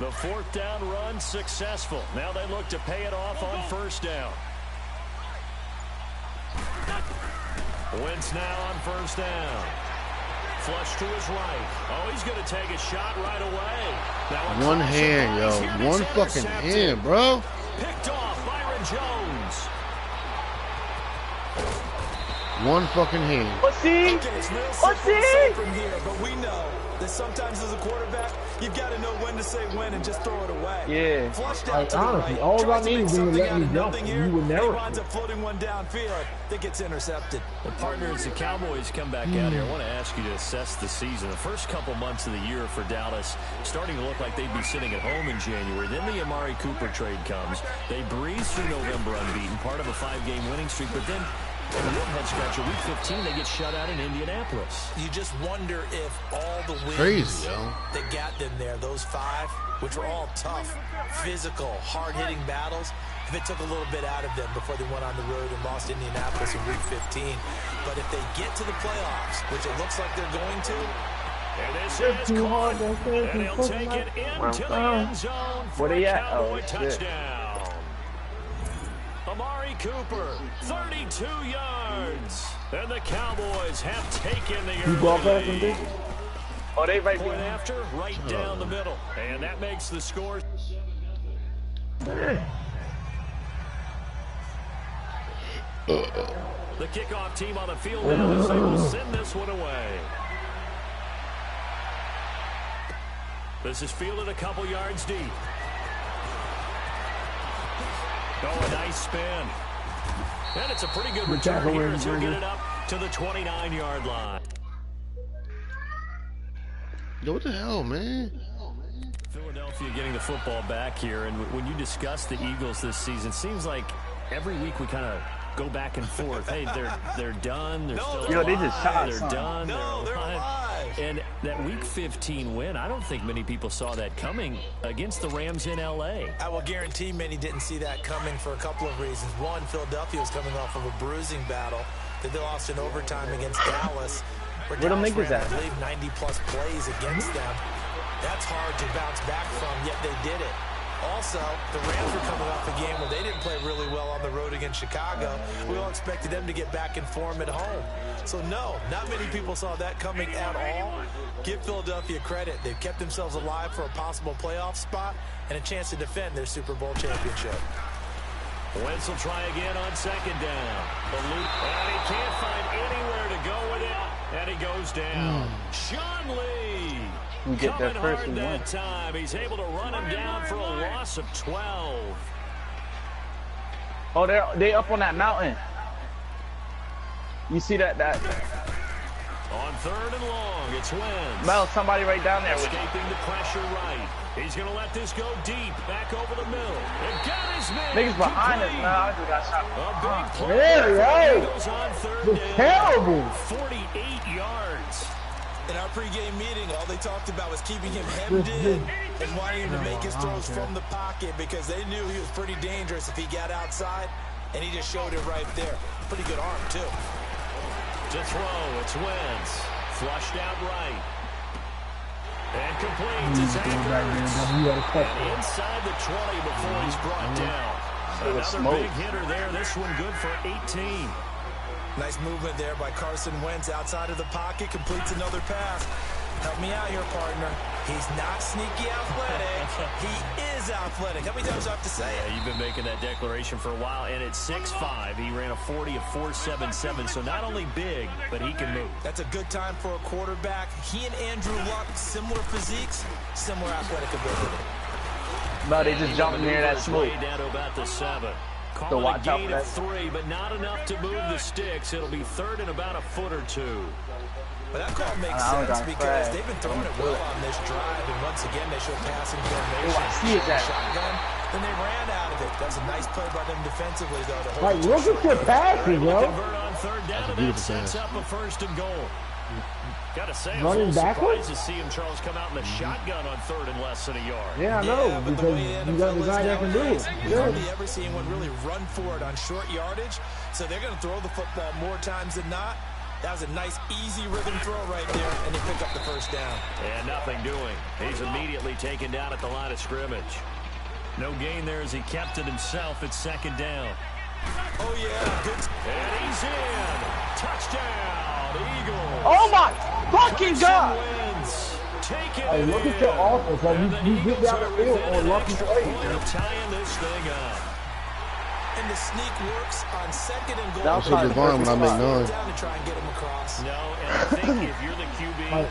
The 4th down run successful. Now they look to pay it off on 1st down. Wentz now on 1st down. Flush to his right. Oh, he's going to take a shot right away. Now one hand, yo. One fucking hand, bro. Picked off Byron Jones. One fucking hand. Let's see. Let's see. From here, but we know that sometimes as a quarterback, you've got to know when to say when and just throw it away. Yeah. Flushed out to honestly, the right. all I Tries to need make is to something let out me of jump. nothing You here. would never. He winds up floating one downfield that gets intercepted. The partners, the Cowboys come back out here. I want to ask you to assess the season. The first couple months of the year for Dallas starting to look like they'd be sitting at home in January. Then the Amari Cooper trade comes. They breeze through November unbeaten, part of a 5-game winning streak. But then the real head scratcher, week 15, they get shut out in Indianapolis. You just wonder if all the wins yo. that got them there, those 5, which were all tough, physical, hard-hitting battles, if it took a little bit out of them before they went on the road and lost Indianapolis in week 15. But if they get to the playoffs, which it looks like they're going to, and this is caught, and he'll take it into the end zone for a Cowboy touchdown. Amari Cooper, 32 yards. And the Cowboys have taken the early lead. Oh, they right Point after, right down the middle. And that makes the score. The kickoff team on the field now as they will send this one away. This is fielded a couple yards deep. Oh, a nice spin. And it's a pretty good return here as he'll get it up to the 29-yard line. Yo, what the hell, man? Philadelphia getting the football back here. And when you discuss the Eagles this season, seems like every week we kind of go back and forth. Hey, they're done. They're still alive. They just shot They're done. No, they're alive. And that Week 15 win, I don't think many people saw that coming against the Rams in L.A. I will guarantee many didn't see that coming for a couple of reasons. One, Philadelphia was coming off of a bruising battle that they lost in overtime against Dallas. Where Dallas ran, I believe, 90-plus plays against them. That's hard to bounce back from, yet they did it. Also, the Rams were coming off a game where they didn't play really well on the road against Chicago. We all expected them to get back in form at home. So, no, not many people saw that coming at all. Give Philadelphia credit. They've kept themselves alive for a possible playoff spot and a chance to defend their Super Bowl championship. Wentz will try again on 2nd down. And he can't find anywhere to go with it. And he goes down. Sean Lee. We get there coming first hard and that time. He's able to run him down for a loss of 12. Oh, they up on that mountain. You see that? On 3rd and long, it's Wentz. Mel, somebody right down there. Escaping the pressure right. He's going to let this go deep. Back over the middle. And got his man. Niggas behind us now. I just got shot. A big play. Yeah, Goes on 3rd down. Terrible. 48 yards. In our pregame meeting, all they talked about was keeping him hemmed in and wanting him to make his throws from the pocket because they knew he was pretty dangerous if he got outside, and he just showed it right there. Pretty good arm, too. To throw, it's Wentz. Flushed out right. And complete to Zach Ertz. And inside the 20 before he's brought down. Another big hitter there. This one good for 18. Nice movement there by Carson Wentz outside of the pocket. Completes another pass. Help me out here, partner. He's not sneaky athletic. He is athletic. How many times do I have to say it? Yeah, you've been making that declaration for a while. And at 6'5", he ran a 40 of 4.77. So not only big, but he can move. That's a good time for a quarterback. He and Andrew Luck, similar physiques, similar athletic ability. No, they just jumped near that smoke. Down to about the 7. So watch out for gain of that. 3, but not enough to move the sticks. It'll be 3rd and about a foot or 2. But that call makes sense because they've been throwing it well on this drive, and once again they show passing formation. Shotgun, then they ran out of it. That's a nice play by them defensively, though. To hold look at your passes, yo. Convert on 3rd down, and that sets up a 1st and goal. Gotta say, I was a Running little backwards? surprised to see him, Charles, come out in the shotgun on 3rd and less than a yard. Yeah, I know, but the because way you got the guy that can do it. You hardly ever see anyone really run for it on short yardage, so they're going to throw the football more times than not. That was a nice, easy rhythm throw right there, and they pick up the first down. And nothing doing. He's immediately taken down at the line of scrimmage. No gain there as he kept it himself at second down. Oh, yeah. Good. And he's in. Touchdown, Eagles. Oh, my fucking God. Wins. Taking Hey, look at your offense. Like, you get down the field on lucky play. Tying this thing up. And the sneak works on second and goal. That's what Devon when I make none. Down to try and get him across. No, and I think if you're the QB, Like,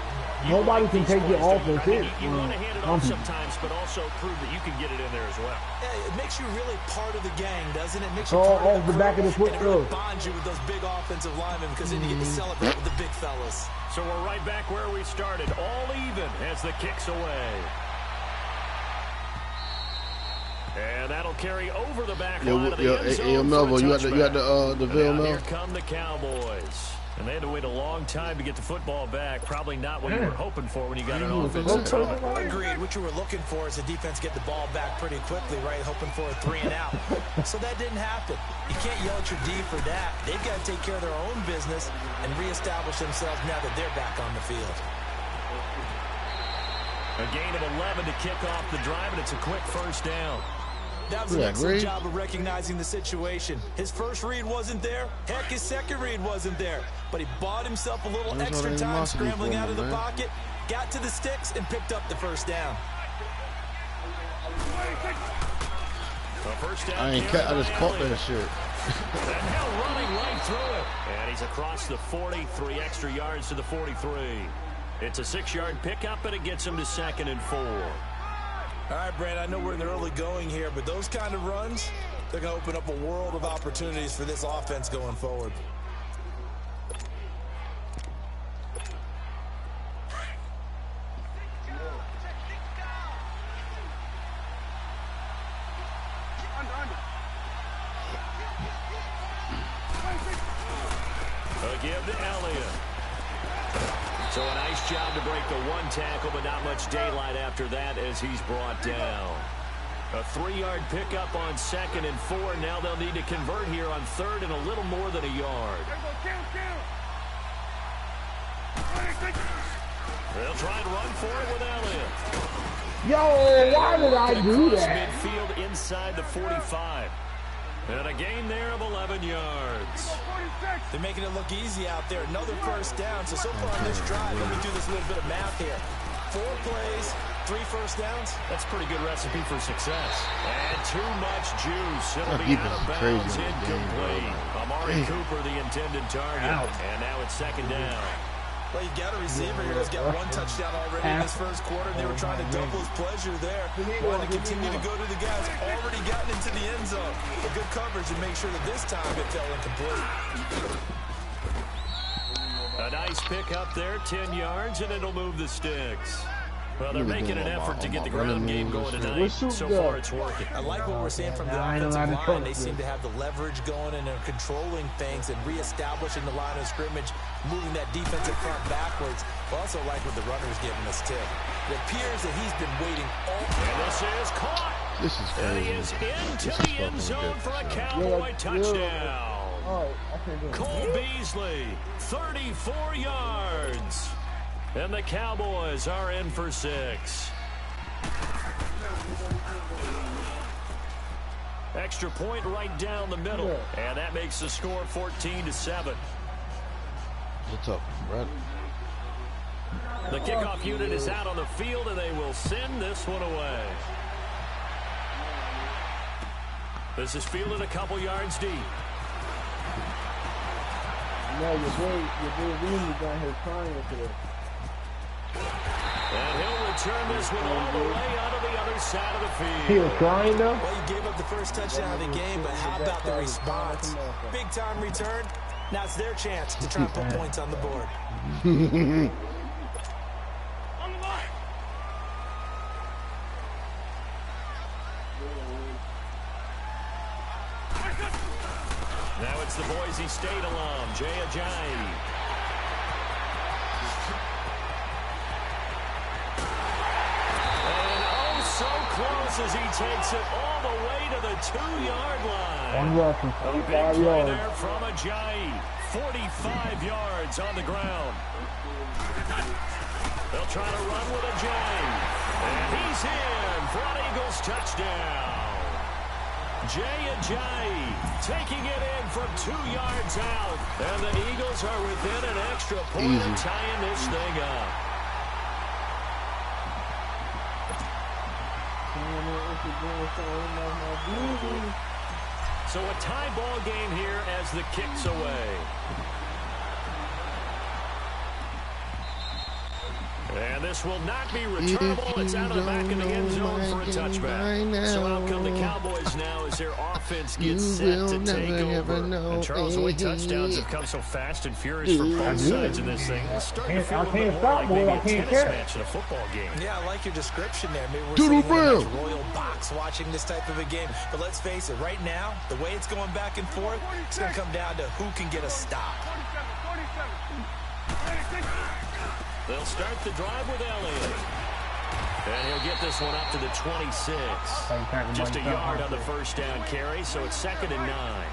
nobody can take your offense in. You want to hand it off sometimes, but also prove that you can get it in there as well. Yeah, it makes you really part of the gang, doesn't it? It makes It's you all part off of the back of the foot, and it really though. bonds you with those big offensive linemen because then you get to celebrate with the big fellas. So we're right back where we started, all even as the kick's away. And that'll carry over the back line of the end zone. Melville, you got the Ville Now Mel? here come the Cowboys. And they had to wait a long time to get the football back. Probably not what you were hoping for when you got an offense. Agreed. What you were looking for is the defense get the ball back pretty quickly, right? Hoping for a 3 and out. So that didn't happen. You can't yell at your D for that. They've got to take care of their own business and reestablish themselves now that they're back on the field. A gain of 11 to kick off the drive, and it's a quick first down. That was an excellent job of recognizing the situation. His first read wasn't there. Heck, his second read wasn't there. But he bought himself a little extra time scrambling out of the pocket, got to the sticks, and picked up the first down. I just caught that shit. And Hill running right through it. And he's across the 40, 3 extra yards to the 43. It's a 6-yard pickup, and it gets him to 2nd and 4. All right, Brandon, I know we're in the early going here, but those kind of runs, they're going to open up a world of opportunities for this offense going forward. A give to Elliott. So a nice job to break the 1 tackle, but not much daylight after that as he's brought down. A 3-yard pickup on 2nd and 4. Now they'll need to convert here on 3rd and a little more than a yard. They'll try and run for it with Elliott. Yo, why did I do that? Midfield inside the 45. And a gain there of 11 yards. They're making it look easy out there. Another first down. So far on this drive, let me do this little bit of math here. 4 plays, 3 first downs. That's a pretty good recipe for success. And too much juice. It'll be out of bounds, incomplete. Amari Cooper, the intended target. And now it's 2nd down. Well, you got a receiver here who's got 1 touchdown already in this first quarter, and they were trying to double his pleasure there. Wanting to continue to go to the guys already gotten into the end zone. But good coverage and make sure that this time it fell incomplete. A nice pick up there, 10 yards, and it'll move the sticks. Well, they're making an effort to get the ground game going tonight. So far, it's working. I like what we're seeing from the offensive line. They seem to have the leverage going and are controlling things and reestablishing the line of scrimmage, moving that defensive front backwards. I also like what the runner's giving us, too. It appears that he's been waiting all day. And this is caught. This is crazy. And he is into the end zone for a Cowboy touchdown. Cole Beasley, 34 yards. And the Cowboys are in for 6. Extra point right down the middle. And that makes the score 14-7. What's up, Brad? The kickoff unit is out on the field, and they will send this one away. This is fielded a couple yards deep. No, your boy Williams down here crying today. And he'll return this one all the way out of the other side of the field. He was crying, though? Well, you gave up the first touchdown of the game, but how about the response? Big-time return. Now it's their chance to try and put points on the board. Now it's the Boise State alum, Jay Ajayi. And oh, so close as he takes it all the way to the 2-yard line. 1 rushing, 45 yards. There from Ajayi. 45 yards on the ground. They'll try to run with Ajayi. And he's in for an Eagles touchdown. Jay Ajayi taking it in from 2 yards out. And the Eagles are within an extra point of tying this thing up. So a tie ball game here as the kick's away. And this will not be returnable. It's out of the back of the end zone for a touchback. So out come the Cowboys now as their offense gets set to take over. And Charles, the way touchdowns have come so fast and furious from both sides in this thing, it's starting to feel a bit more like maybe a tennis match in a football game. Yeah, I like your description there. Maybe we're sitting in a nice royal box watching this type of a game. But let's face it, right now, the way it's going back and forth, it's going to come down to who can get a stop. They'll start the drive with Elliott. And he'll get this one up to the 26. Just a yard on the first down carry, so it's 2nd and 9.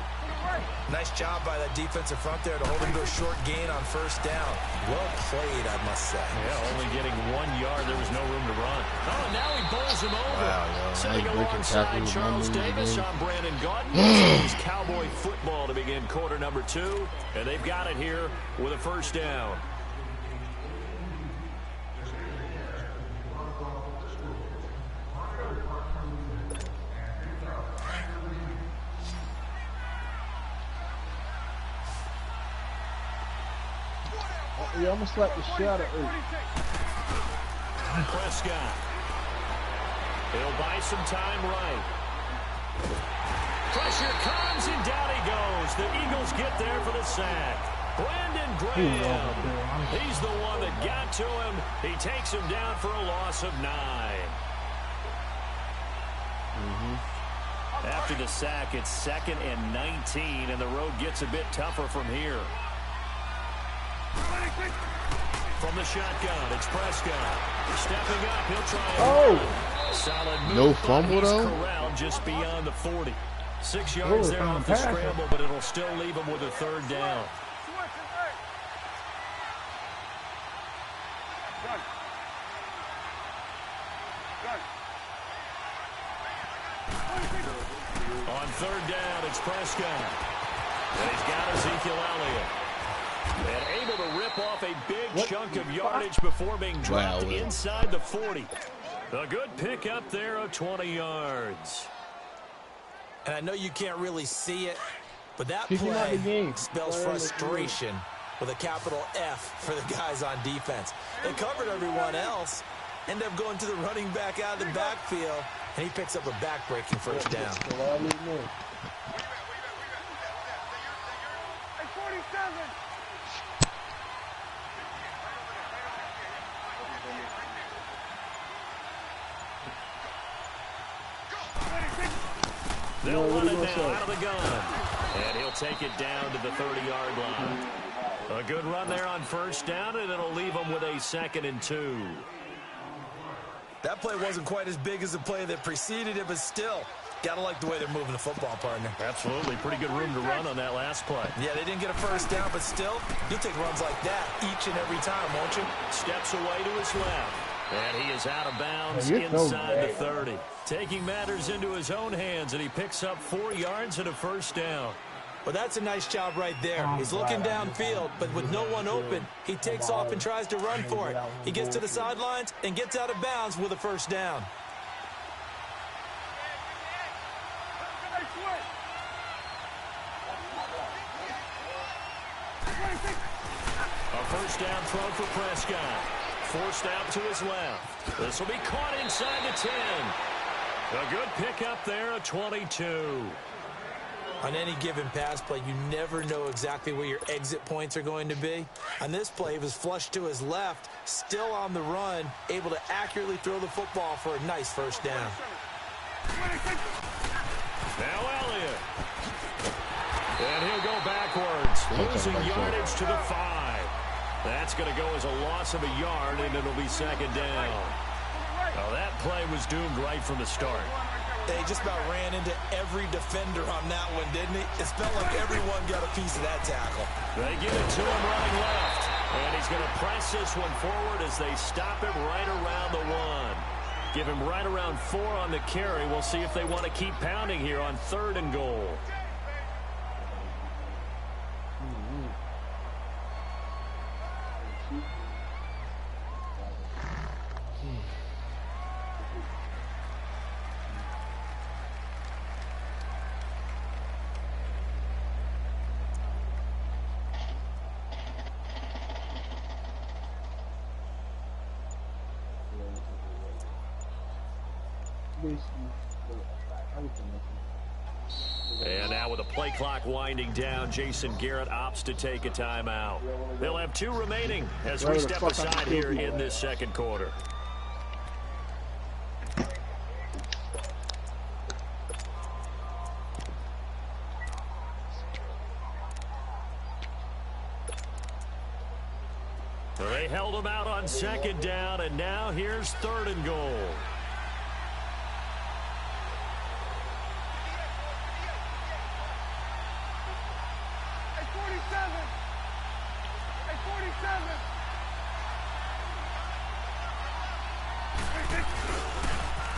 Nice job by that defensive front there to hold him to a short gain on first down. Well played, I must say. Yeah, only getting 1 yard. There was no room to run. Oh, and now he bowls him over. Wow, sitting alongside Charles Davis, I'm Brandon Gaudin. It's Cowboy football to begin quarter number 2. And they've got it here with a first down. Yeah, I'm gonna slap the shit out of it. Prescott. He'll buy some time right. Pressure comes and down he goes. The Eagles get there for the sack. Brandon Graham. He's the one that got to him. He takes him down for a loss of 9. After the sack, it's 2nd and 19, and the road gets a bit tougher from here. From the shotgun, it's Prescott. Stepping up, he'll try it. Solid move. No fumble, though? Corralled just beyond the 40. 6 yards there off the scramble, but it'll still leave him with a 3rd down. On 3rd down, it's Prescott. And he's got Ezekiel Elliott. And able to rip off a big chunk of yardage before being dropped inside the 40. A good pickup there of 20 yards. And I know you can't really see it, but that play spells frustration with a capital F for the guys on defense. They covered everyone else, end up going to the running back out of the backfield, and he picks up a back-breaking first down. They'll run it now out of the gun. And he'll take it down to the 30-yard line. A good run there on first down, and it'll leave them with a 2nd and 2. That play wasn't quite as big as the play that preceded it, but still, gotta like the way they're moving the football, partner. Absolutely. Pretty good room to run on that last play. Yeah, they didn't get a first down, but still, you'll take runs like that each and every time, won't you? Steps away to his left. And he is out of bounds inside the 30. Taking matters into his own hands, and he picks up 4 yards and a first down. Well, that's a nice job right there. He's looking downfield, but with no one open, he takes off and tries to run for it. He gets to the sidelines and gets out of bounds with a first down. A first down throw for Prescott. Forced out to his left. This will be caught inside the 10. A good pickup there, a 22. On any given pass play, you never know exactly where your exit points are going to be. On this play, he was flushed to his left, still on the run, able to accurately throw the football for a nice first down. Now Elliott. And he'll go backwards, losing yardage to the 5. That's going to go as a loss of a yard, and it'll be 2nd down. Oh, that play was doomed right from the start. They just about ran into every defender on that one, didn't he? It felt like everyone got a piece of that tackle. They give it to him running left. And he's going to press this one forward as they stop him right around the 1. Give him right around 4 on the carry. We'll see if they want to keep pounding here on 3rd and goal. And now with the play clock winding down, Jason Garrett opts to take a timeout. They'll have 2 remaining as we step aside here in this second quarter. They held him out on 2nd down, and now here's 3rd and goal.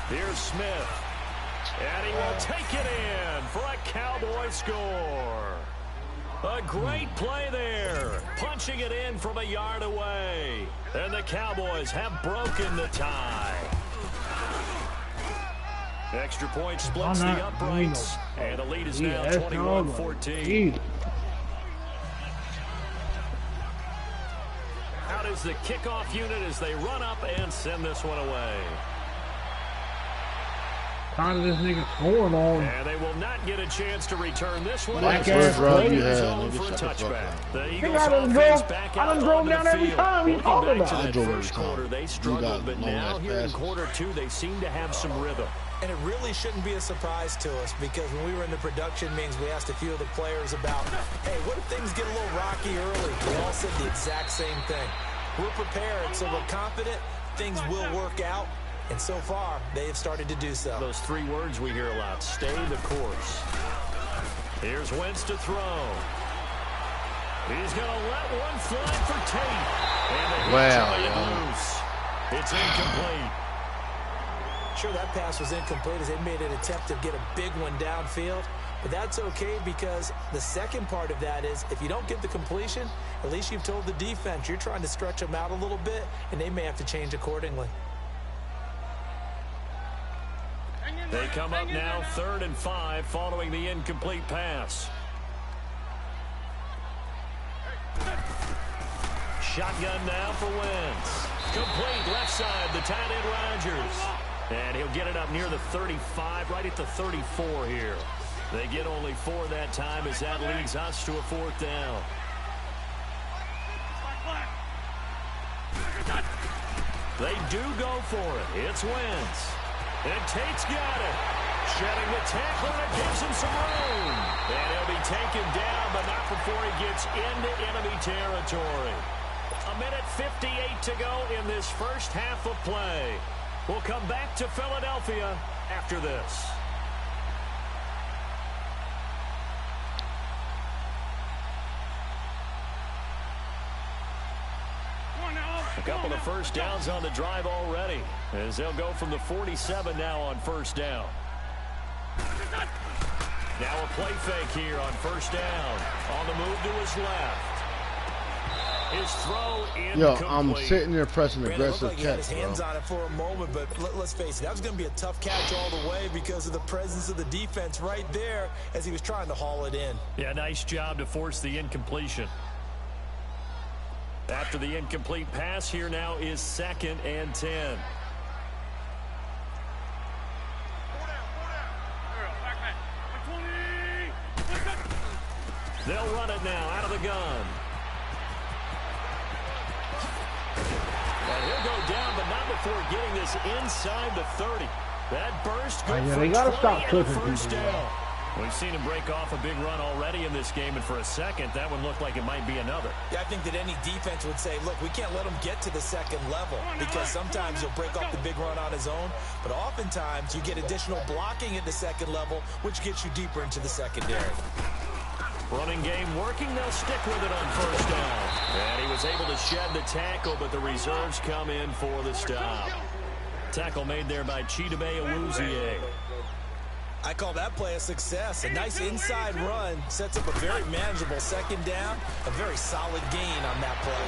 Here's Smith. And he will take it in for a Cowboy score. A great play there. Punching it in from a yard away. And the Cowboys have broken the tie. Extra point splits the uprights. And the lead is now 21-14. Out is the kickoff unit as they run up and send this one away. Tired of this nigga scoring on. And they will not get a chance to return this one. That's the first drive you had, For a nigga. touchback. The Eagles I done offense back out drove onto down the every field. time. He Looking talking back to about. that first quarter, they struggled, but now here in quarter 2, they seem to have some rhythm. And it really shouldn't be a surprise to us because when we were in the production meetings, we asked a few of the players about, hey, what if things get a little rocky early? They all said the exact same thing. We're prepared, so we're confident things will work out. And so far, they have started to do so. Those 3 words we hear a lot, stay the course. Here's Wentz to throw. He's going to let one fly for Tate. And Wow. Loose. It's incomplete. Sure, that pass was incomplete as they made an attempt to get a big one downfield. But that's okay because the second part of that is if you don't get the completion, at least you've told the defense you're trying to stretch them out a little bit, and they may have to change accordingly. They come up now 3rd and 5 following the incomplete pass. Shotgun now for Wentz. Complete left side, the tight end Rodgers. And he'll get it up near the 35, right at the 34 here. They get only 4 that time as that leads us to a 4th down. They do go for it. It's Wentz. And Tate's got it. Shedding the tackler, and it gives him some room. And he'll be taken down, but not before he gets into enemy territory. 1:58 to go in this first half of play. We'll come back to Philadelphia after this. A couple of first downs on the drive already, as they'll go from the 47 now on first down. Now a play fake here on first down. On the move to his left. His throw incomplete. Yo, I'm sitting there pressing aggressive like he had his catch, hands bro. on it for a moment, but let's face it, that was going to be a tough catch all the way because of the presence of the defense right there as he was trying to haul it in. Yeah, nice job to force the incompletion. After the incomplete pass, here now is 2nd and 10. They'll run it now out of the gun. And he'll go down, but not before getting this inside the 30. That burst good for they gotta 20 stop and a cooking first people, down. We've seen him break off a big run already in this game, and for a second, that one looked like it might be another. Yeah, I think that any defense would say, look, we can't let him get to the second level because sometimes he'll break off the big run on his own, but oftentimes you get additional blocking at the second level, which gets you deeper into the secondary. Running game working. They'll stick with it on first down. And he was able to shed the tackle, but the reserves come in for the stop. Tackle made there by Chidobe Awuzie. I call that play a success. A nice inside run sets up a very manageable second down. A very solid gain on that play.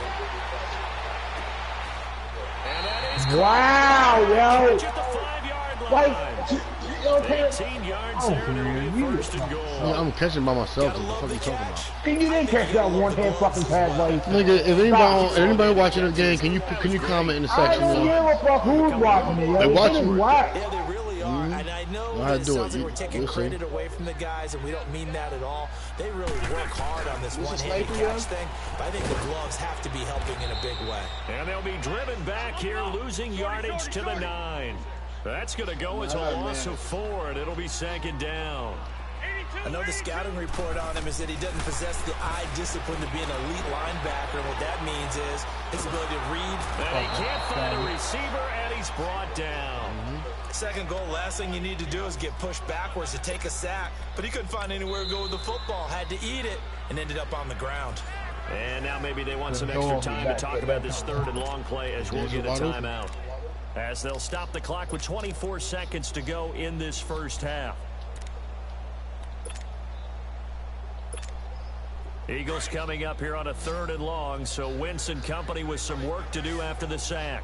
And that is wow, yo. at the 5-yard line. Like, 18 yards there, and it'll be first and goal. Yeah, I'm catching by myself. What the fuck are you talking about? you didn't catch that one-hand fucking pass, like. Nigga, if anybody watching this game, can you comment in the I section? don't give a fuck who's watching me. They watching me. Yeah, they really are. And I know How that it do sounds it? like we're taking We'll see. credit away from the guys, and we don't mean that at all. They really work hard on this one-handed catch thing, but I think the gloves have to be helping in a big way. And they'll be driven back here, losing yardage to the 9. That's going to go as a loss of 4, and it'll be second down. I know the scouting report on him is that he doesn't possess the eye discipline to be an elite linebacker, and what that means is his ability to read. And he can't find a receiver, and he's brought down. Second goal, last thing you need to do is get pushed backwards to take a sack, but he couldn't find anywhere to go with the football, had to eat it, and ended up on the ground. And now maybe they want some extra time to talk about this third and long play as we'll get a timeout. As they'll stop the clock with 24 seconds to go in this first half. Eagles coming up here on a third and long, so Wentz and company with some work to do after the sack.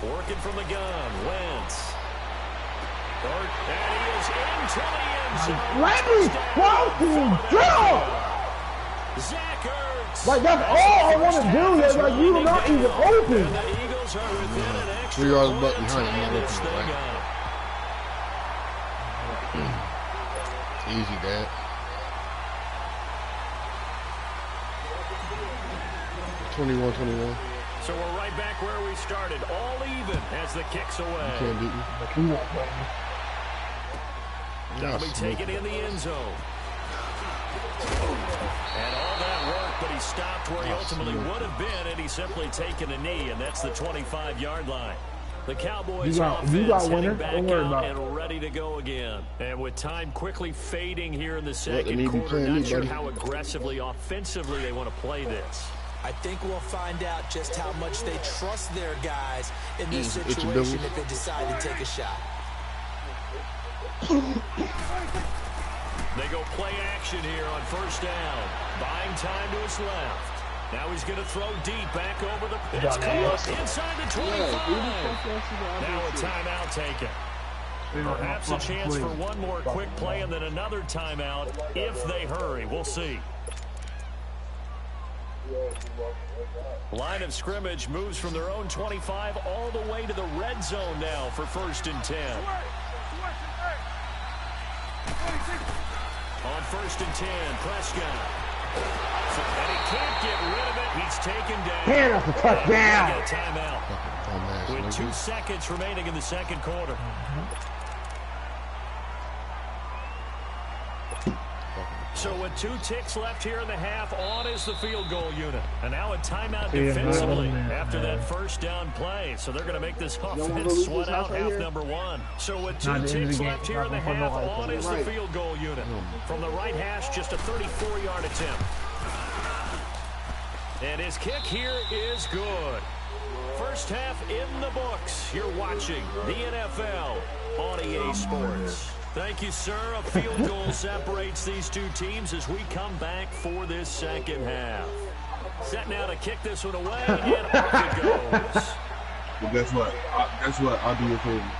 Working from the gun, Wentz. And he is into the end zone. Let me fucking go! Zach Ertz. Like, that's all I want to do. That's like, you're not even open. And the Eagles are within an extra 3 yards point back to behind him, tie not this open, thing right? up. Easy, Dad. 21-21. So we're right back where we started, all even as the kick's away. Can't beat me. They'll be taken in the end zone. And all that work, but he stopped where he ultimately would have been had he simply taken a knee, and that's the 25-yard line. The Cowboys offense heading back out and ready to go again. And with time quickly fading here in the second quarter, not sure how aggressively, offensively they want to play this. I think we'll find out just how much they trust their guys in this situation if they decide to take a shot. They go play action here on first down. Buying time to his left. Now he's going to throw deep back over the... It's close inside the 25. Now a timeout taken. Perhaps a chance for one more quick play and then another timeout if they hurry. We'll see. Line of scrimmage moves from their own 25 all the way to the red zone now for first and 10. On first and 10, Prescott. And he can't get rid of it. He's taken down. Man, that's a touchdown. Get a timeout. With 2 seconds remaining in the second quarter. So with 2 ticks left here in the half, on is the field goal unit. And now a timeout defensively after that first down play. So they're going to make this offense sweat out half number 1. So with 2 ticks left here in the half, on is the field goal unit. From the right hash, just a 34-yard attempt. And his kick here is good. First half in the books. You're watching the NFL on EA Sports. Thank you, sir. A field goal separates these two teams as we come back for this second half. Set now to kick this one away, and off it goes. Well, guess what? I'll do your favor.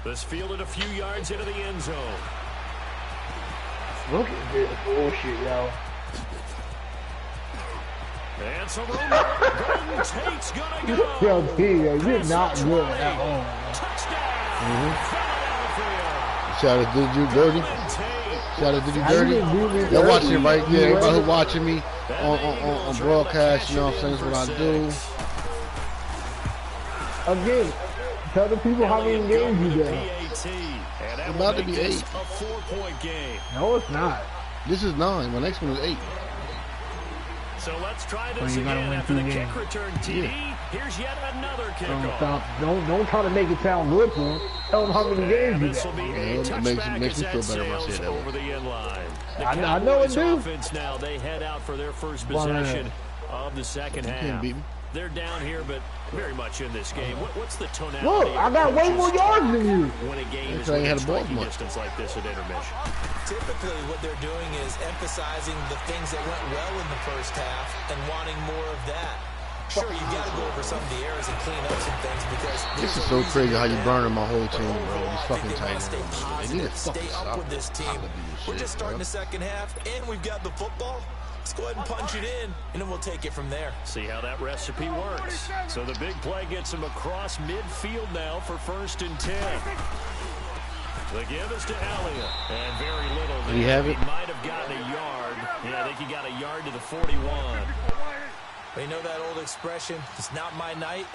This fielded a few yards into the end zone. Look at this bullshit, yo. And some room. Golden Tate's gonna go. Yo, T, you're not good at all. Touchdown. Shout out, did you dirty? Shout out, did you dirty? Y'all watching it, right? Yeah, everybody who watching me on broadcast, you know what I'm saying? That's what I do. Again, Tell the people how many games you got. It's about to be 8. A 4-point game. No, it's not. This is 9. My next one is 8. So let's try this again after the kick return TD. Here's yet another kickoff. Don't try to make it sound good for him. Tell them how many games you This will got. be a touchback makes me feel better when I sails say that. over the end line. The I know it, Cowboys dude. offense now, they head out for their first possession of the second You can't half. beat me. They're down here, but very much in this game. What's the tonality? Look, I got way more yards than you. When a game is I ain't within had a ball striking much. distance like this at intermission. Typically, what they're doing is emphasizing the things that went well in the first half and wanting more of that. Sure, you got to go over some of the errors and clean up some things because This is so crazy how you burning my whole team, bro. These fucking they want tight to stay ends. They need to positive, fucking stay up stop with this team. We're just starting the second half, and we've got the football. Let's go ahead and punch it in, and then we'll take it from there. See how that recipe works. So the big play gets him across midfield now for 1st and 10. The give is to Elliott. And very little. Did he have it? He might have gotten a yard. Yeah, I think he got a yard to the 41. You know that old expression, it's not my night?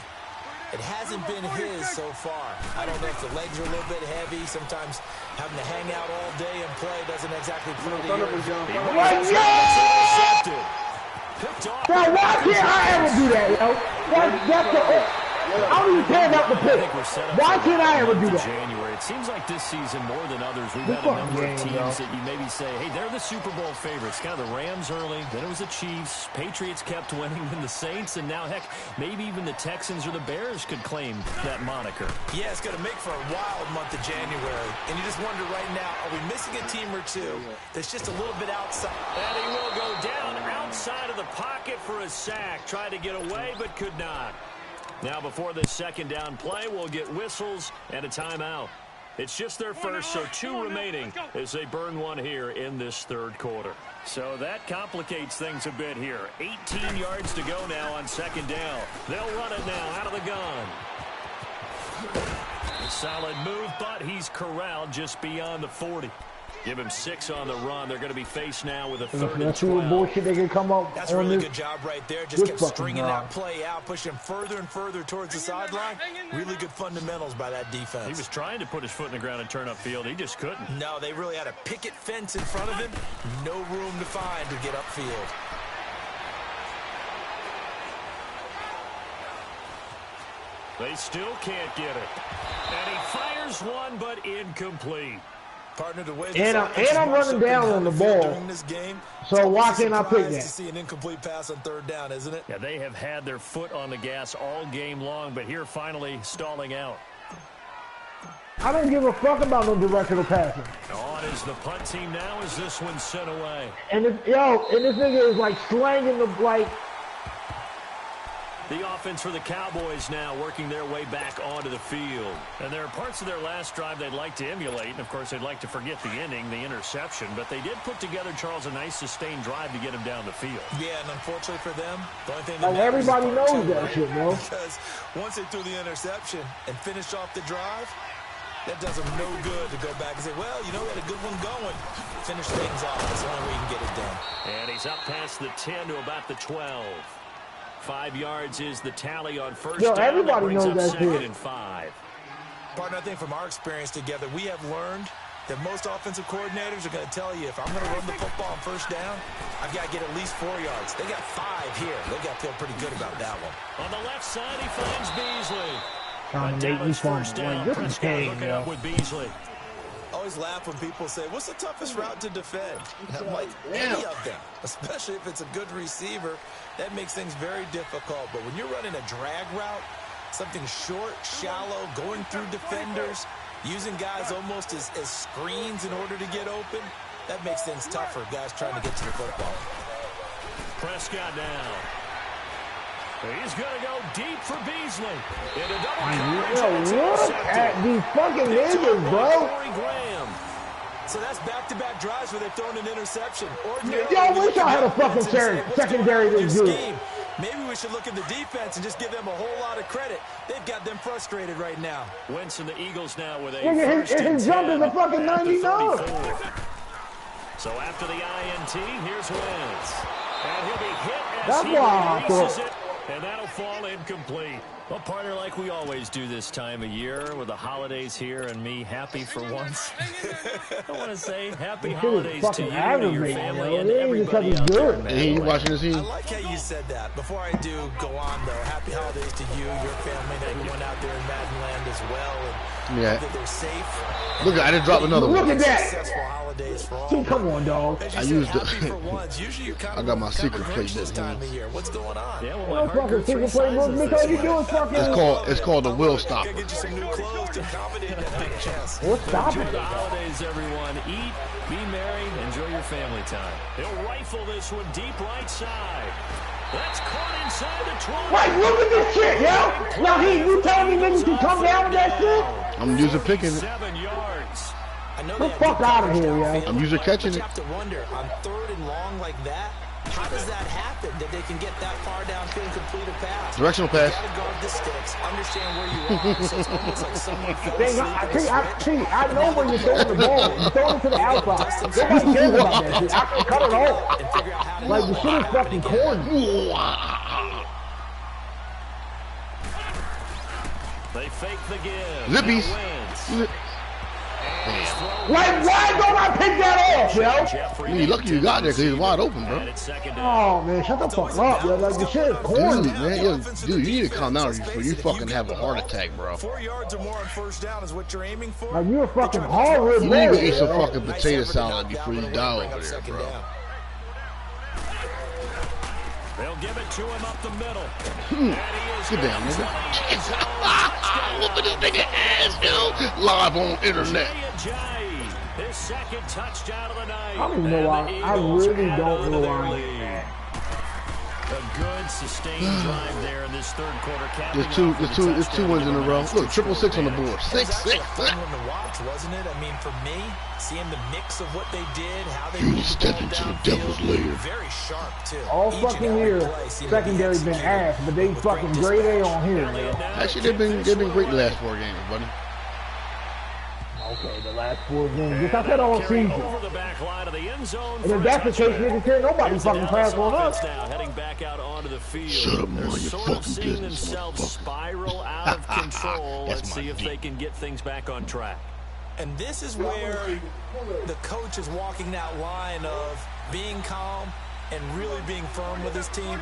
It hasn't been his so far. I don't know if the legs are a little bit heavy. Sometimes having to hang out all day and play doesn't exactly prove to you. Now, why can't I ever do that, yo? That's the... I don't even care about the pick. Why can't I ever do that? January. It seems like this season more than others, we've had a number of teams that you maybe say, hey, they're the Super Bowl favorites. Kind of the Rams early, then it was the Chiefs. Patriots kept winning, then the Saints, and now, heck, maybe even the Texans or the Bears could claim that moniker. Yeah, it's going to make for a wild month of January. And you just wonder right now, are we missing a team or two that's just a little bit outside? And he will go down outside of the pocket for a sack. Tried to get away, but could not. Now, before this second down play, we'll get whistles and a timeout. It's just their first, so 2 remaining as they burn one here in this third quarter. So that complicates things a bit here. 18 yards to go now on second down. They'll run it now out of the gun. Solid move, but he's corralled just beyond the 40. Give him 6 on the run. They're going to be faced now with a 3rd and 12. Bullshit they can come up. That's a really good job right there. Just kept stringing that play out, pushing him further and further towards the sideline. Really good fundamentals by that defense. He was trying to put his foot in the ground and turn upfield. He just couldn't. No, they really had a picket fence in front of him. No room to find to get upfield. They still can't get it. And he fires one, but incomplete. Partner, the way and I'm running down on the ball. This game, so why can't I pick that? To see an incomplete pass on 3rd down, isn't it? Yeah, they have had their foot on the gas all game long, but here finally stalling out. I don't give a fuck about no directional passing. On is the punt team now as this one's sent away. And this nigga is like slanging the like. The offense for the Cowboys now working their way back onto the field. And there are parts of their last drive they'd like to emulate. And, of course, they'd like to forget the inning, the interception. But they did put together, Charles, a nice sustained drive to get him down the field. Yeah, and unfortunately for them, the only thing that everybody knows that shit, bro. Because once they threw the interception and finished off the drive, that does them no good to go back and say, well, you know, we had a good one going. Finish things off. That's the only way you can get it done. And he's up past the 10 to about the 12. 5 yards is the tally on first down. Everybody knows that second and 5. Partner, I think from our experience together, we have learned that most offensive coordinators are going to tell you, if I'm going to run the football on first down, I've got to get at least 4 yards. They got 5 here. They got to feel pretty good about that one. On the left side, he finds Beasley. Trying to make me fun. This is game, hooking up with Beasley. Always laugh when people say, what's the toughest route to defend? I'm like, any of them, especially if it's a good receiver, that makes things very difficult. But when you're running a drag route, something short, shallow, going through defenders, using guys almost as screens in order to get open, that makes things tougher, guys trying to get to the football. Prescott down. He's going to go deep for Beasley. In a double look at these fucking niggas, bro. So that's back-to-back drives where they've thrown an interception. Yo, I wish I had a fucking secondary this good. Maybe we should look at the defense and just give them a whole lot of credit. They've got them frustrated right now. Wentz and the Eagles now with a his jump is a fucking 99. So after the INT, here's Wentz. And he'll be hit as that's he why releases it. And that'll fall incomplete. Well, partner, like we always do this time of year with the holidays here and me happy for once. I want to say happy holidays to you, to your family, and everybody out there. Hey, you watching this? I like how you said that. Before I do go on, though, happy holidays to you, your family, and everyone out there in Madden land as well. And yeah. that they're safe. Look, I just dropped another one. Look at that. Successful holidays for all. Come on, dog. I used the. I got my secret plate this time of year. What's going on? Yeah, well, my heart goes three sizes. It's called the Will Stopper. Get you some new clothes to accommodate that chest. What's stopping Enjoy the holidays, everyone. Eat, be merry, enjoy your family time. He'll rifle this one deep right side. That's caught inside the 12. Wait, look at this shit, yo! Now, you telling me niggas can come down with that shit? I'm using picking it. 7 yards. Get the fuck out of here, yo. I'm using catching it. You have to wonder, on 3rd and long like that, how does that happen, that they can get that far downfield and complete a pass? Directional pass. You gotta guard the sticks, understand where you are, so it's almost like someone fell See, I know where you're throwing the ball. You're throwing it to the outside. Nobody cares about that shit. I can cut it off. Like, the shit is fucking corny. They fake the give. Zippies. Why don't I pick that off, yo? You lucky you got there because he's wide open, bro. Oh, man, shut the fuck up, yo. Like, the shit is corny. Dude, man, dude, you need to calm down before you fucking have a heart attack, bro. 4 yards or more on 1st down is what you're aiming for. Like, you're a fucking hard-red You man. need to eat some fucking potato salad before you die over there, bro. They'll give it to him up the middle. Get down, nigga. Whooping this nigga ass, yo. Live on internet. His second touchdown of the night. I don't even know why. I really don't know why. A good sustained drive there in this 3rd quarter. There's two wins in a row. Look, 666 on the board. 666. Fun one to watch, wasn't it? I mean, for me, seeing the mix of what they did, how they You step into the devil's lair. very sharp too. All fucking year, secondary been ass, but they fucking grade A on here, man. Actually, they've been great the last 4 games, buddy. Okay, the last 4 games. Just I said all season. Over the back line of the end zone. And if that's the case, nigga, can't nobody fucking pass on us. Now heading back out onto the field. Shut up, They're man, you sort of fucking seeing business, themselves motherfucker. spiral out of control. That's Let's my see if deep. they can get things back on track. And this is where the coach is walking that line of being calm and really being firm with his team.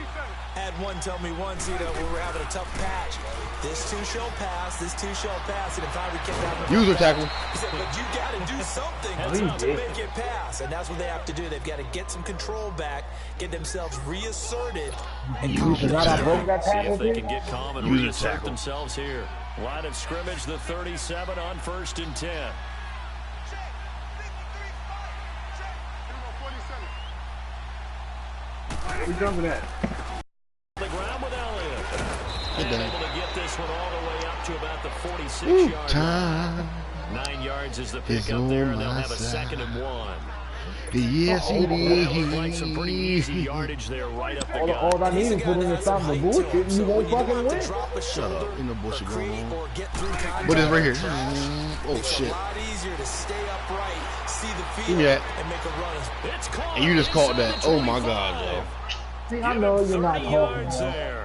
Had one tell me once, we were having a tough patch. This too shall pass, this too shall pass. And if I kept having User tackle. he said, but you got to do something to make it pass. And that's what they have to do. They've got to get some control back, get themselves reasserted. And See if they can get calm and reassert themselves here. Line of scrimmage, the 37 on 1st and 10. We jumping at? The ground with Elliott. Get down. Able to get this one all the way up to about the 46-yard Time. 9 yards is the pick up there, and they'll have a 2nd and 1. Yes, it Like some pretty easy is. yardage there right up the gut. All I need is put in the stop the bullshit and you won't fucking win. Shut up. Ain't no bullshit going on. What is right here? Oh, shit. Yeah. And you just caught that. Oh, my God, bro. See, I know you're not talking, man.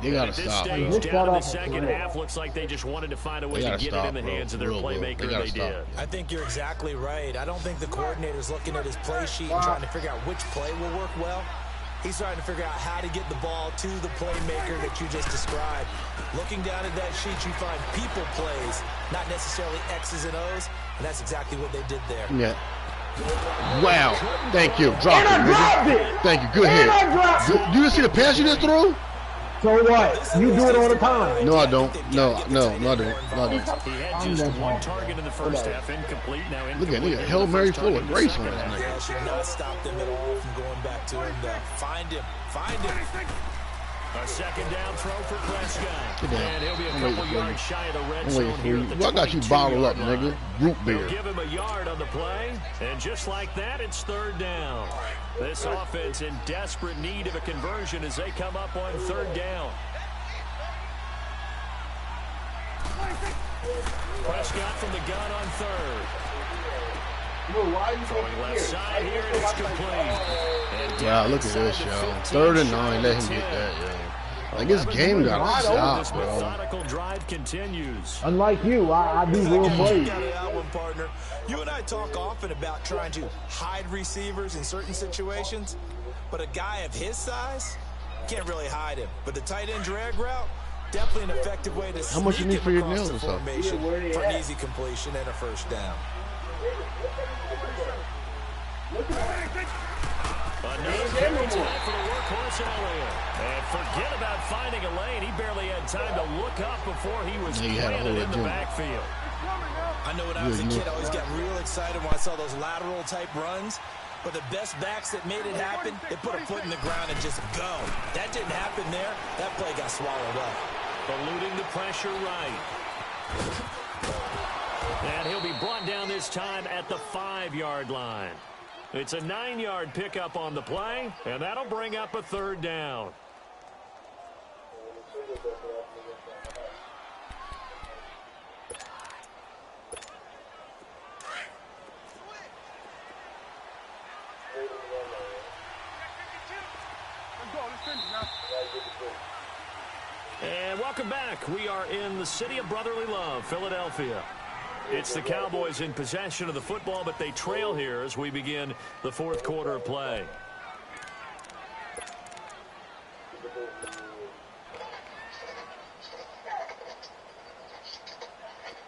They gotta At this stop. stage, Bro. down in the second half, looks like they just wanted to find a way They to gotta get stop, it in the bro. hands of their Real, bro. playmaker, They and gotta they stop. did. I think you're exactly right. I don't think the coordinator's looking at his play sheet and trying to figure out which play will work well. He's trying to figure out how to get the ball to the playmaker that you just described. Looking down at that sheet, you find people plays, not necessarily X's and O's, and that's exactly what they did there. Yeah. Wow. Thank you. Drop it, nigga. Thank you. Good hit. Do you see the pass you just threw? So what? You do it all the time. No, I don't. No, I don't. He had just one target in the first half, incomplete. Now Look at incomplete. Hail Mary full of grace on this nigga. That should not stop them at all from going back to him. Find him. Find him. A 2nd down throw for Prescott. Get down. And he'll be a I'm couple waiting for yards you. shy of the red I'm zone waiting for here you. at the Well, I got you 22 bottled up, yard line. nigga. Root They'll beer. give him a yard on the play, and just like that, it's 3rd down. This offense in desperate need of a conversion as they come up on 3rd down. Prescott from the gun on 3rd. Throwing left side here, and it's complete. And Wow, look at this, yo. 3rd and 9. Let him get that, yo. Like his game got stopped, bro. Methodical drive continues. Unlike you, I do real plays. You got it out one, partner. You and I talk often about trying to hide receivers in certain situations, but a guy of his size can't really hide him. But the tight end drag route, definitely an effective way to How much you need for your nails the or something? formation for an easy completion and a first down. Another carry tonight for the workhorse Elliott. And forget about finding a lane. He barely had time to look up before he was planted in the backfield. I know when I was a kid, I always got real excited when I saw those lateral-type runs. But the best backs that made it happen, they put a foot in the ground and just go. That didn't happen there. That play got swallowed up. Eluding the pressure right. And he'll be brought down this time at the 5-yard line. It's a 9-yard pickup on the play, and that'll bring up a third down. And welcome back. We are in the city of brotherly love, Philadelphia. It's the Cowboys in possession of the football, but they trail here as we begin the fourth quarter of play.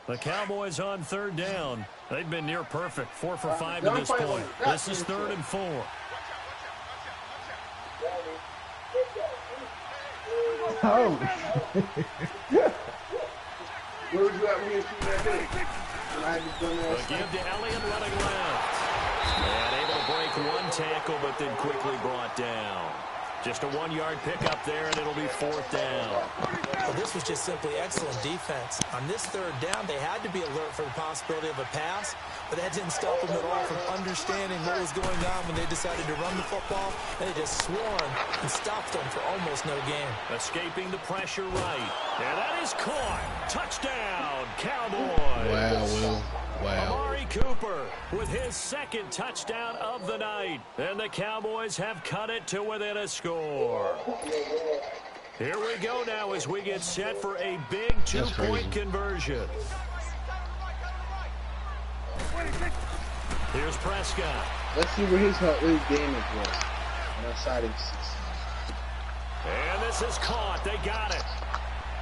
The Cowboys on third down. They've been near perfect, 4 for 5 to this point. This is 3rd and 4. Oh. Where was you at when you seen that thing? A give to Elliott running left. And able to break one tackle, but then quickly brought down. Just a 1-yard pickup there, and it'll be 4th down. Well, this was just simply excellent defense. On this third down, they had to be alert for the possibility of a pass, but that didn't stop them at all from understanding what was going on when they decided to run the football. They just swarmed and stopped them for almost no gain. Escaping the pressure right. And that is caught. Touchdown, Cowboys. Wow, Will. Wow. Amari Cooper with his 2nd touchdown of the night. And the Cowboys have cut it to within a score. Here we go now as we get set for a big 2-point conversion. Here's Prescott. Let's see where his damage was. On that side of 6. And this is caught. They got it.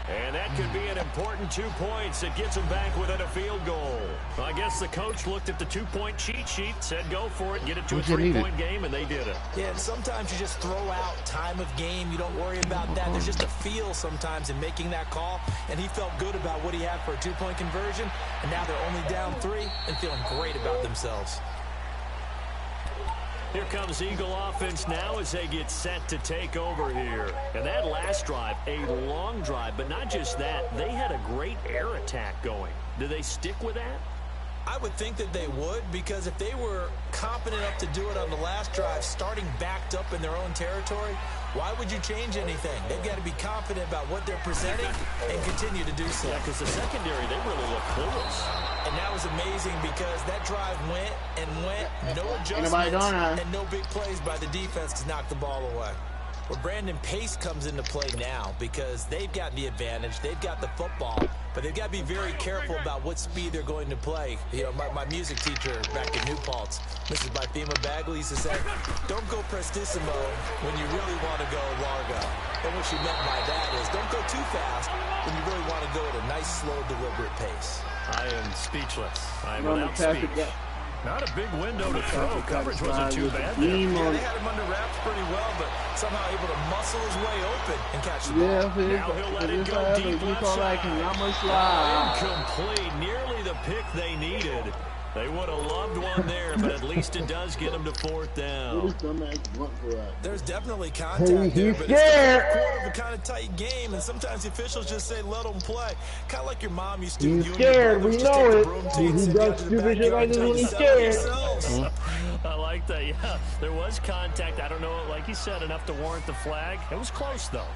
And that could be an important 2 points. It gets them back within a field goal. I guess the coach looked at the 2-point cheat sheet, said go for it, get it to a 3-point game, and they did it. Yeah, and sometimes you just throw out time of game. You don't worry about that. There's just a feel sometimes in making that call, and he felt good about what he had for a 2-point conversion, and now they're only down 3 and feeling great about themselves. Here comes Eagle offense now as they get set to take over here. And that last drive, a long drive, but not just that. They had a great air attack going. Do they stick with that? I would think that they would, because if they were confident enough to do it on the last drive, starting backed up in their own territory, why would you change anything? They've got to be confident about what they're presenting and continue to do so. Yeah, because the secondary, they really look clueless. And that was amazing because that drive went and went, no adjustments, and no big plays by the defense to knock the ball away. Well, Brandon, pace comes into play now because they've got the advantage. They've got the football, but they've got to be very careful about what speed they're going to play. You know, my music teacher back in New Paltz, Mrs. Bythema Bagley, used to say, don't go prestissimo when you really want to go largo. And what she meant by that is don't go too fast when you really want to go at a nice, slow, deliberate pace. I am speechless. I am without speech. Not a big window to throw. Coverage wasn't too bad there. Yeah, they had him under wraps pretty well, but somehow able to muscle his way open and catch the ball. Now he'll let it go deep left side. Incomplete. Nearly the pick they needed. They would have loved one there, but at least it does get them to 4th down. There's definitely contact there, but it's the quarter of a kind of tight game, and sometimes the officials just say let them play. Kind of like your mom used to. He's scared, we know it. He does stupid shit like this when he's scared. I like that, yeah. There was contact. I don't know, like you said, enough to warrant the flag. It was close, though.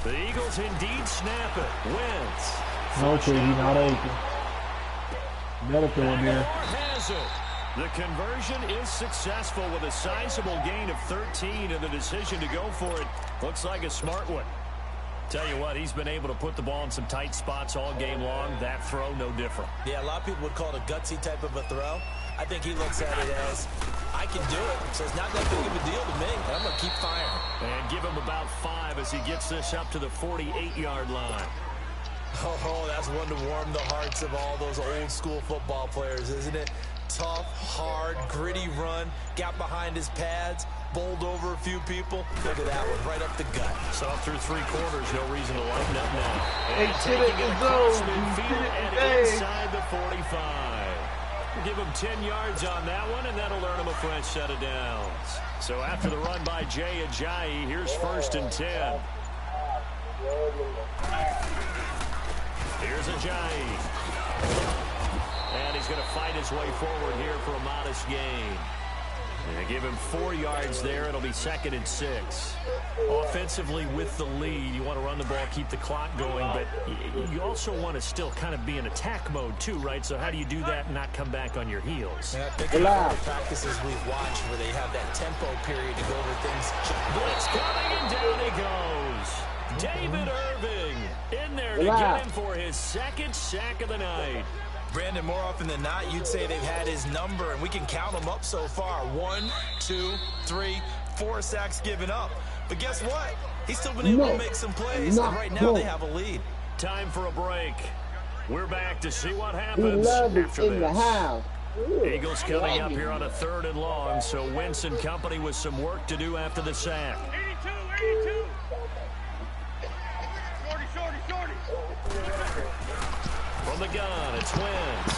The Eagles indeed snap it. Wins. Okay, he's not open. Better throw in there. Has it. The conversion is successful with a sizable gain of 13, and the decision to go for it looks like a smart one. Tell you what, he's been able to put the ball in some tight spots all game long. That throw, no different. Yeah, a lot of people would call it a gutsy type of a throw. I think he looks at it as, I can do it, so it's not that big of a deal to me. I'm going to keep firing. And give him about 5 as he gets this up to the 48-yard line. Oh, that's one to warm the hearts of all those old school football players, isn't it? Tough, hard, gritty run, got behind his pads, bowled over a few people. Look at that one, right up the gut. So through 3 quarters, no reason to lighten up now. And taking it across midfield and inside the 45. Give him 10 yards on that one, and that'll earn him a fresh set of downs. So after the run by Jay Ajayi, here's 1st and 10. Here's Ajayi. And he's going to fight his way forward here for a modest gain. And give him 4 yards there. It'll be 2nd and 6. Offensively with the lead, you want to run the ball, keep the clock going, but you also want to still kind of be in attack mode too, right? So how do you do that and not come back on your heels? Yeah, I think a lot of practices we've watched where they have that tempo period to go over things. Blitz coming, and down he goes. David Irving in there to get him for his 2nd sack of the night. Brandon, more often than not, you'd say they've had his number, and we can count them up so far. 1, 2, 3, 4 sacks given up. But guess what? He's still been able to make some plays, and right now they have a lead. Time for a break. We're back to see what happens after this. Eagles coming up here on a 3rd and long, so Wentz and company with some work to do after the sack. 82. From the gun, it's Wentz.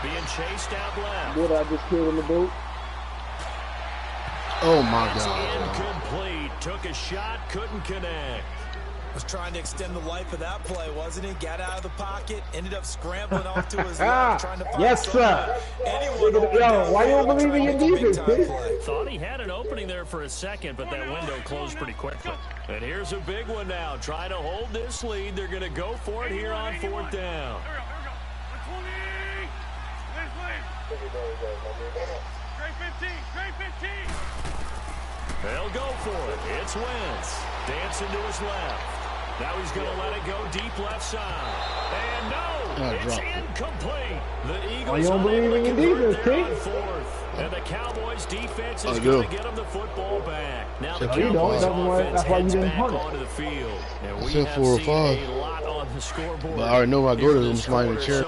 Being chased out left. What I just killed in the boot? Oh, my It's God. incomplete. Took a shot, couldn't connect. Was trying to extend the life of that play, wasn't he? Got out of the pocket, ended up scrambling off to his left, trying to find Yes, sir. Yo, why you don't believe in your defense, dude? Thought he had an opening there for a second, but that window closed pretty quickly. And here's a big one now. Trying to hold this lead. They're going to go for it here on 4th down. Straight 15. They'll go for it. It's Wentz. Dancing to his left. Now he's going to let it go deep left side. And no, it's incomplete. The Eagles don't believe in your defense, there on 4th. And the Cowboys defense is going to get them the football back. Now the Cowboys offense heads back onto the field. And we have seen a lot on the scoreboard. But I already know I go to them sliding chair.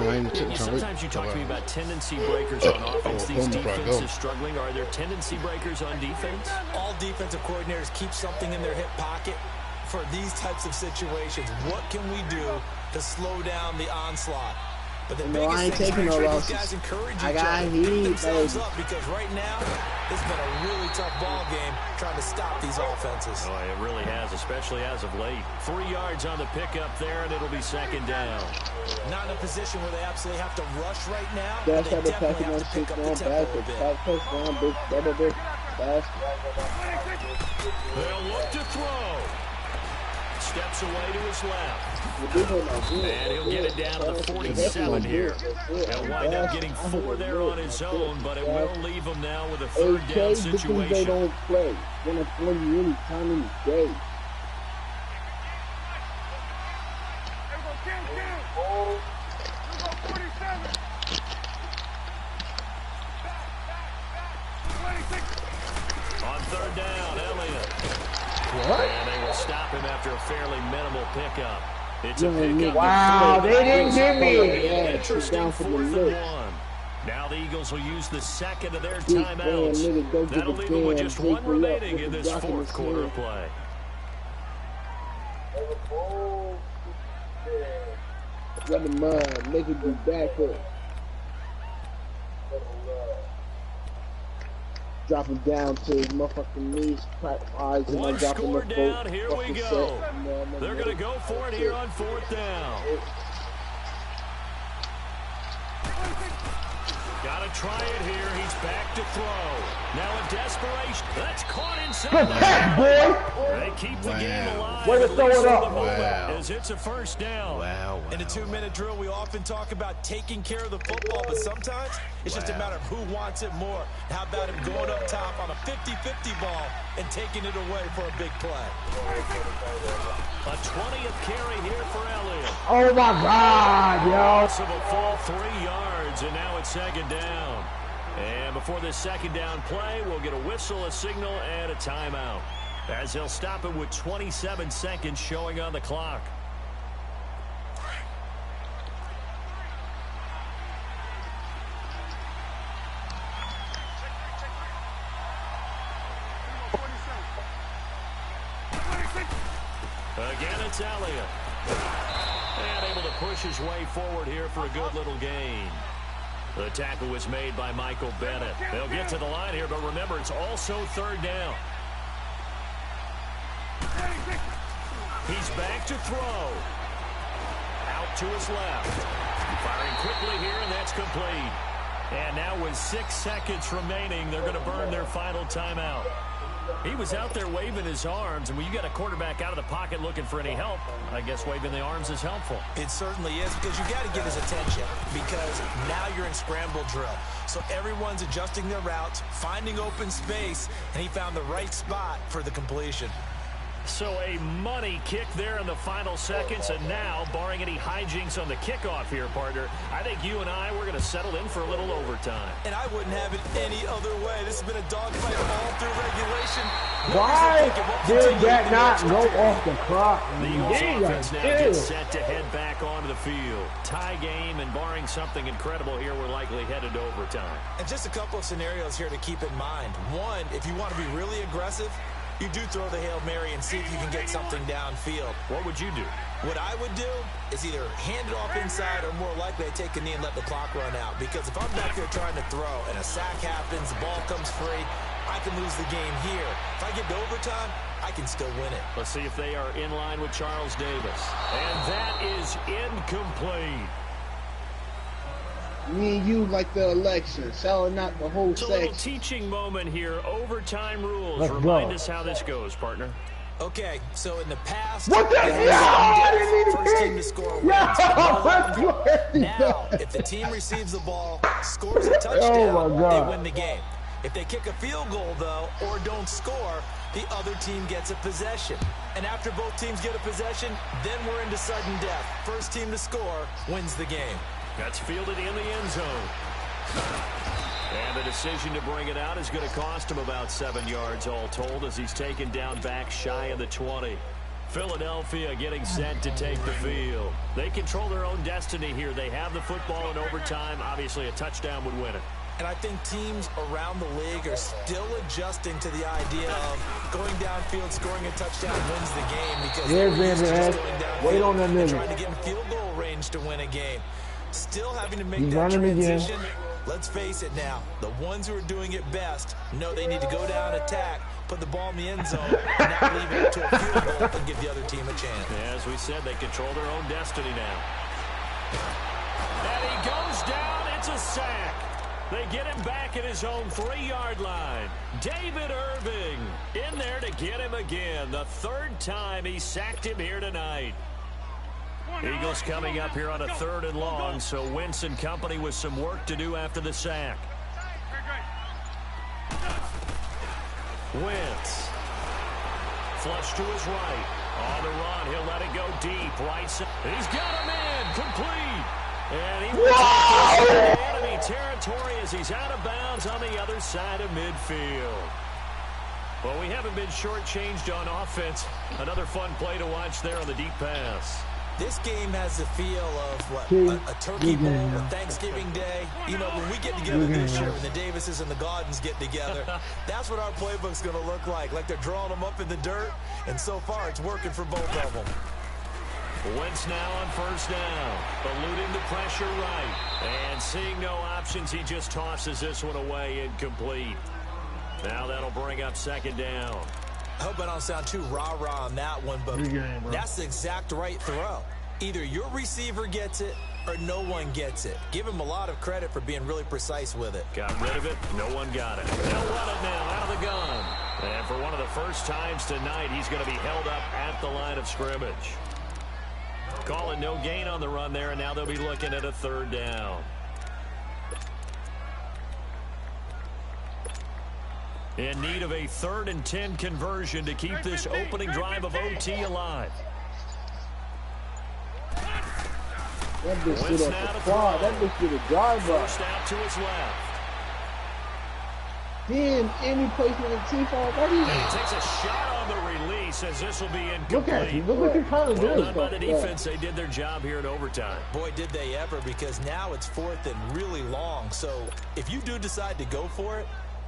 Sometimes you talk to me about tendency breakers on offense. These defenses struggling. Are there tendency breakers on defense? All defensive coordinators keep something in their hip pocket for these types of situations. What can we do to slow down the onslaught? But the biggest I ain't thing is taking make no sure losses. these guys encourage I each got other, heat, pick themselves baby. up, because right now it's been a really tough ball game trying to stop these offenses. Oh, it really has, especially as of late. 3 yards on the pickup there, and it'll be 2nd down. Not in a position where they absolutely have to rush right now. That's But how they the definitely passing have on to pick up the down tempo a bastard. bit. Back touchdown, big, double big, fast. They'll look to throw. Steps away to his left. And he'll get it down to the 47 here. He'll wind up getting 4 there on his own, but it will leave him now with a 3rd down They situation. don't play. They're going to play you any time in the day. On 3rd down, Elliott. And they will stop him after a fairly minimal pickup. It's a pickup. Wow, they didn't give me. Interesting Down for the 4th lick. and 1. Now the Eagles will use the 2nd of their timeouts. That'll leave them with just 1 remaining in this 4th quarter of play. Run the mud, make it do back up. Drop him down to his motherfucking knees, crack eyes, and One drop him score the down, here we go. Set. They're going to go for it here on 4th down. Got Got to try it here. He's back to throw. Now in desperation. That's caught inside. Good pass, boy. They keep the game alive. Way to throw it up. Wow. As it's a first down. Wow. In a 2-minute drill, we often talk about taking care of the football, but sometimes it's just a matter of who wants it more. How about him going up top on a 50-50 ball and taking it away for a big play? A 20th carry here for Elliott. Oh, my God, yo. So a full 3 yards, and now it's second down. And before this second down play, we'll get a whistle, a signal, and a timeout, as they'll stop it with 27 seconds showing on the clock. Again, it's Elliott. And able to push his way forward here for a good little gain. The tackle was made by Michael Bennett. They'll get to the line here, but remember, it's also third down. He's back to throw. Out to his left. Firing quickly here, and that's complete. And now with 6 seconds remaining, they're going to burn their final timeout. He was out there waving his arms, and when you got a quarterback out of the pocket looking for any help, I guess waving the arms is helpful. It certainly is, because you got to get his attention, because now you're in scramble drill. So everyone's adjusting their routes, finding open space, and he found the right spot for the completion. So a money kick there in the final seconds, and now, barring any hijinks on the kickoff here, partner, I think you and I, we're going to settle in for a little overtime. And I wouldn't have it any other way. This has been a dogfight all through regulation. Why did that not go off the clock? The offense now gets set to head back onto the field. Tie game, and barring something incredible here, we're likely headed to overtime. And just a couple of scenarios here to keep in mind. One, if you want to be really aggressive, you do throw the Hail Mary and see if you can get something downfield. What would you do? What I would do is either hand it off inside, or more likely I take a knee and let the clock run out. Because if I'm back there trying to throw and a sack happens, the ball comes free, I can lose the game here. If I get to overtime, I can still win it. Let's see if they are in line with Charles Davis. And that is incomplete. Me and you like the election, selling out the whole It's a little section. teaching moment here. Overtime rules. Let's Remind go. us how this goes, partner. Okay, so in the past, What the hell? first team to score wins. Now, if the team receives the ball, scores a touchdown, Oh my God. they win the game. If they kick a field goal, though, or don't score, the other team gets a possession. And after both teams get a possession, then we're into sudden death. First team to score wins the game. That's fielded in the end zone. And the decision to bring it out is going to cost him about 7 yards all told, as he's taken down back shy of the 20. Philadelphia getting set to take the field. They control their own destiny here. They have the football in overtime. Obviously, a touchdown would win it. And I think teams around the league are still adjusting to the idea of going downfield, scoring a touchdown wins the game, because they're used to just going downfield Wait on that and minute. trying to get in field goal range to win a game. Still having to make He's that running again. transition. Let's face it now, the ones who are doing it best know they need to go down, attack, put the ball in the end zone, and not leave it to a field goal and give the other team a chance. As we said, they control their own destiny now. And he goes down. It's a sack. They get him back at his own 3-yard line. David Irving in there to get him again. The third time he sacked him here tonight. Eagles coming up here on a 3rd and long, so Wentz and company with some work to do after the sack. Wentz. Flush to his right. On the run, he'll let it go deep. Right side. He's got him in. Complete. And he will take this into enemy territory as he's out of bounds on the other side of midfield. Well, we haven't been shortchanged on offense. Another fun play to watch there on the deep pass. This game has the feel of, what, a turkey bowl, a Thanksgiving Day. You know, when we get together this year, when the Davises and the Gaudens get together, that's what our playbook's going to look like. Like they're drawing them up in the dirt, and so far it's working for both of them. Wentz now on first down, eluding the pressure right. And seeing no options, he just tosses this one away, incomplete. Now that'll bring up second down. I hope I don't sound too rah-rah on that one, but that's the exact right throw. Either your receiver gets it or no one gets it. Give him a lot of credit for being really precise with it. Got rid of it. No one got it. They'll run it now out of the gun. And for one of the first times tonight, he's going to be held up at the line of scrimmage. Calling no gain on the run there, and now they'll be looking at a third down. In need of a 3rd and 10 conversion to keep this opening drive of OT alive. That bitch sit at the quad. That bitch did a drive up. First out to his left. Damn, and he placed my teeth already. And he takes a shot on the release as this will be incomplete. Look at you. Look what you're trying to do. Well done by the defense. They did their job here in overtime. Boy, did they ever, because now it's 4th and really long. So if you do decide to go for it,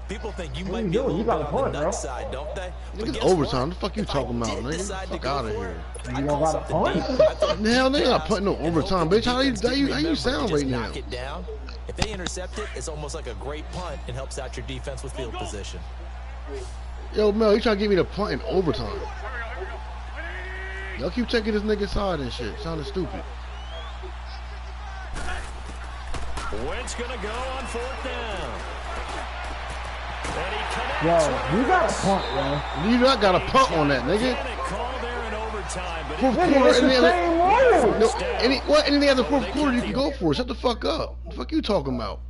people think you might be a little bit on the nut side, don't they? Nigga, it's overtime. What the fuck you talking about, nigga? Fuck out of here. You don't got a punt? Hell, they not putting no overtime, bitch. How you sound right now? Knock it down. If they intercept it, it's almost like a great punt and helps out your defense with field position. Yo, Mel, you trying to give me the punt in overtime? Y'all keep checking this nigga's side and shit. Sounding stupid. Wentz gonna go on 4th down. And he Yo, connects. you got a punt, yo. You not got a punt on that, nigga. Call there in overtime, but Fourth Nigga, quarter, it's the same rule. no, any other fourth quarter you can go for. Shut the fuck up. What the fuck you talking about?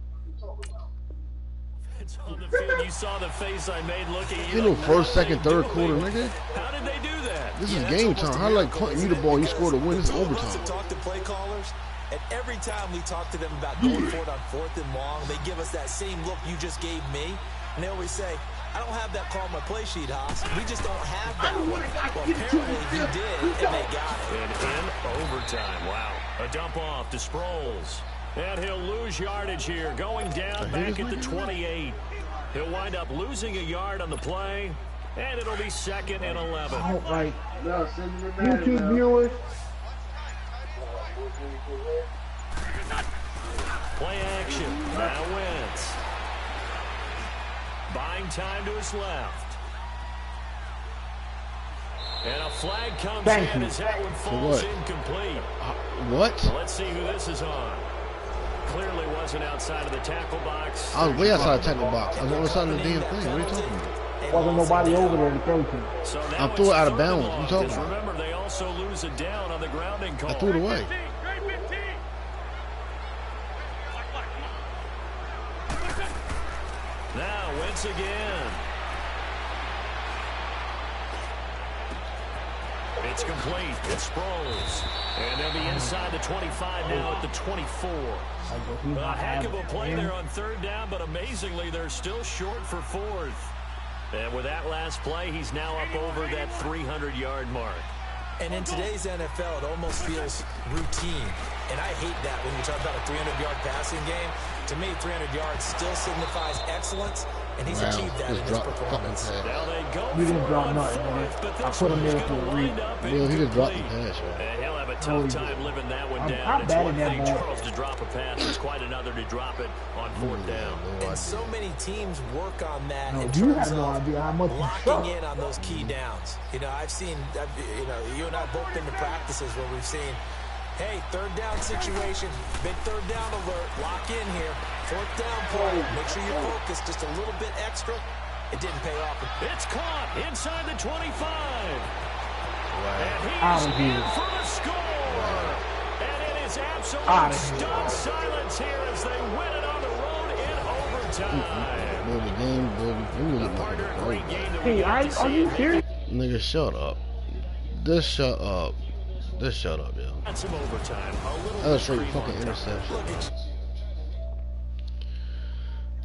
it's on the field. You saw the face I made looking. You know, first, second, third quarter, nigga. How did they do that? This is game time. How like punting you the ball, you score the win. This is overtime. Talk to play callers, and every time we talk to them about going for it on 4th and long, they give us that same look you just gave me, and they always say, I don't have that call on my play sheet, Haas. We just don't have that one. Well, apparently he did, and they got it. And in overtime, wow. A dump off to Sproles. And he'll lose yardage here, going down back at the 28. He'll wind up losing a yard on the play, and it'll be 2nd and 11. All right. YouTube viewers. Play action. Now Wentz. Buying time to his left. And a flag comes in as that one falls incomplete. What? Let's see who this is on. Clearly wasn't outside of the tackle box. I was way outside the tackle box. I was on the side of the damn thing. What are you talking about? Wasn't nobody over there to throw to. So I threw it out of bounds. What are you talking about? Remember, they also lose a down on the grounding call. I threw it away. Now Wentz again. It's complete. It's Sproles. And they'll be inside the 25 now at the 24. A heck of a play there on 3rd down, but amazingly, they're still short for 4th. And with that last play, he's now up over that 300-yard mark. And in today's NFL, it almost feels routine. And I hate that when you talk about a 300-yard passing game. To me, 300 yards still signifies excellence, and he's achieved that in his performance. Now they go You didn't drop nothing, man. I put him there for a reason. Yeah, he just dropped the pass, man. And he'll have a tough time living that one down. It's one thing, Charles, to drop a pass. It's quite another to drop it on 4th down. And so many teams work on that in You terms have no of idea how much you locking suck. in on those key downs. You know, you and I both been to practices where we've seen, hey, 3rd down situation, big 3rd down alert, lock in here, 4th down play, make sure you focus just a little bit extra. It didn't pay off. It's caught inside the 25. And Out he's of in here. for the score. And it is absolute stunned silence here as they win it on the road in overtime. Build the game, A partner, great game that we Hey, got to are see. you serious? Nigga, shut up. Just shut up. Just shut up, yo. Got some overtime. A little That was straight reprieve fucking on top. interception. Look,